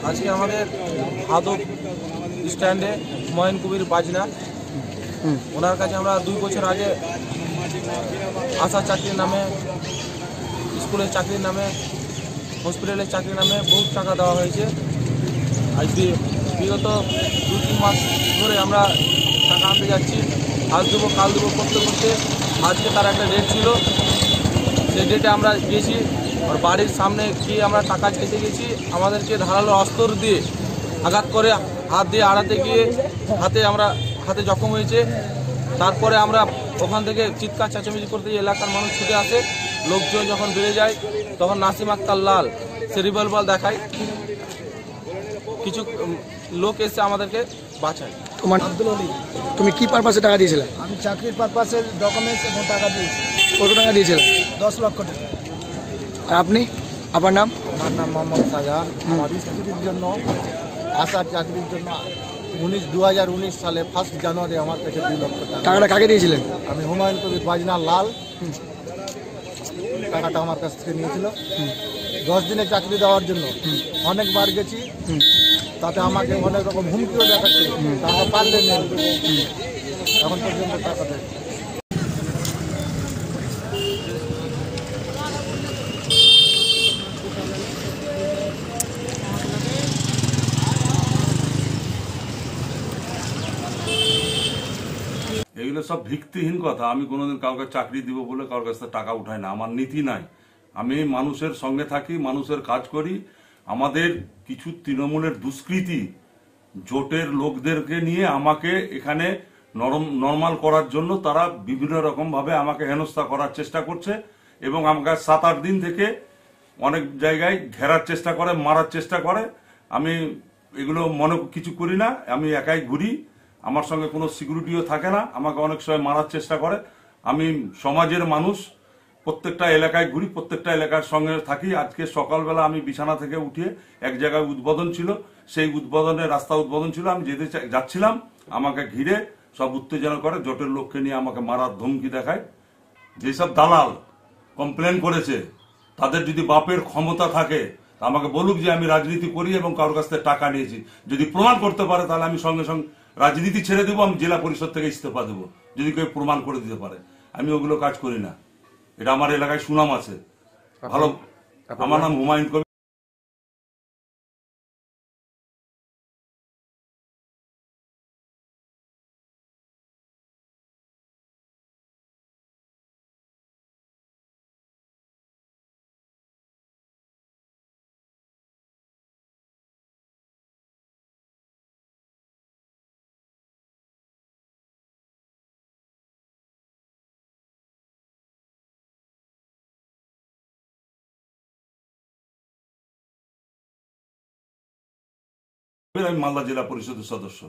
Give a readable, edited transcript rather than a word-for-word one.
আজকে আমাদের আদব স্ট্যান্ডে হুমায়ুন কবির বাজনা, ওনার কাছে আমরা 2 বছর আগে আশা চাকরির নামে, স্কুলের চাকরির নামে, হসপিটালের চাকরির নামে বহুত টাকা দেওয়া হয়েছে। আজ বিগত 2-3 মাস ধরে আমরা টাকা আনতে যাচ্ছি, আজ দেবো কাল দেবো করতে করতে আজকে তার একটা ডেট ছিল, সেই ডেটে আমরা গেছি। আর বাড়ির সামনে গিয়ে আমরা টাকা চেতে গেছি, আমাদেরকে ধারালো অস্ত্র দিয়ে আঘাত করে হাত দিয়ে আড়াতে গিয়ে হাতে জখম হয়েছে। তারপরে আমরা ওখান থেকে চিৎকার চেঁচামেচি করতে গিয়ে এলাকার মানুষ ছুটে আসে। লোকজন যখন বেড়ে যায় তখন নাসিম আক্তার লাল সে রিভলভার দেখায়, কিছু লোক এসে আমাদেরকে বাঁচায়। আব্দুল আলী, তুমি কি পারপাসে টাকা দিয়েছিলে? আমি চাকরির পারপাসে ডকুমেন্টস এবং টাকা দিয়েছি। কত টাকা দিয়েছিলে? 10 লক্ষ টাকা। আর আপনি, আপনার নাম? আমার নাম মোহাম্মদ শাহজাহান। আমি চাকরির জন্য, আশার চাকরির জন্য 2019 সালে 1 জানুয়ারি আমার কাছে 2 লক্ষ টাকা। টাকাটা কাকে দিয়েছিলেন? আমি হুমায়ুন কবির বাজনা লাল টাকাটা আমার কাছ থেকে নিয়েছিল 10 দিনের চাকরি দেওয়ার জন্য। অনেকবার গেছি, তাতে আমাকে অনেক রকম হুমকিও দেখাচ্ছে, টাকা পারলে নেই, এখন পর্যন্ত টাকা দেয়। এগুলো সব ভিত্তিহীন কথা। আমি কোনোদিন কাউকে চাকরি দিব বলে কারোর কাছ থেকে টাকা উঠাই না, আমার নীতি নাই। আমি মানুষের সঙ্গে থাকি, মানুষের কাজ করি। আমাদের কিছু তৃণমূলের দুষ্কৃতী জোটের লোকদেরকে নিয়ে আমাকে এখানে নরমাল করার জন্য তারা বিভিন্ন রকম ভাবে আমাকে হেনস্থা করার চেষ্টা করছে এবং আমাকে 7-8 দিন থেকে অনেক জায়গায় ঘেরার চেষ্টা করে, মারার চেষ্টা করে। আমি এগুলো মনে কিছু করি না, আমি একাই ঘুরি, আমার সঙ্গে কোনো সিকিউরিটিও থাকে না, আমাকে অনেক সময় মারার চেষ্টা করে। আমি সমাজের মানুষ, প্রত্যেকটা এলাকায় ঘুরি, প্রত্যেকটা এলাকার সঙ্গে থাকি। আজকে সকালবেলা আমি বিছানা থেকে উঠে এক জায়গায় উদ্বোধন ছিল, সেই উদ্বোধনের রাস্তা উদ্বোধন ছিল, আমি যাচ্ছিলাম, আমাকে ঘিরে সব উত্তেজনা করে, জোটের লোককে নিয়ে আমাকে মারার ধমকি দেখায়। যেসব দালাল কমপ্লেন করেছে তাদের যদি বাপের ক্ষমতা থাকে আমাকে বলুক যে আমি রাজনীতি করি এবং কারোর কাছ থেকে টাকা নিয়েছি। যদি প্রমাণ করতে পারে তাহলে আমি সঙ্গে সঙ্গে রাজনীতি ছেড়ে দেবো, আমি জেলা পরিষদ থেকে ইস্তফা দেবো, যদি কেউ প্রমাণ করে দিতে পারে। আমি ওগুলো কাজ করি না, এটা আমার এলাকায় সুনাম আছে ভালো। আমার নাম হুমায়ুন কবির। আমি মালদা জেলা পরিষদের সদস্য।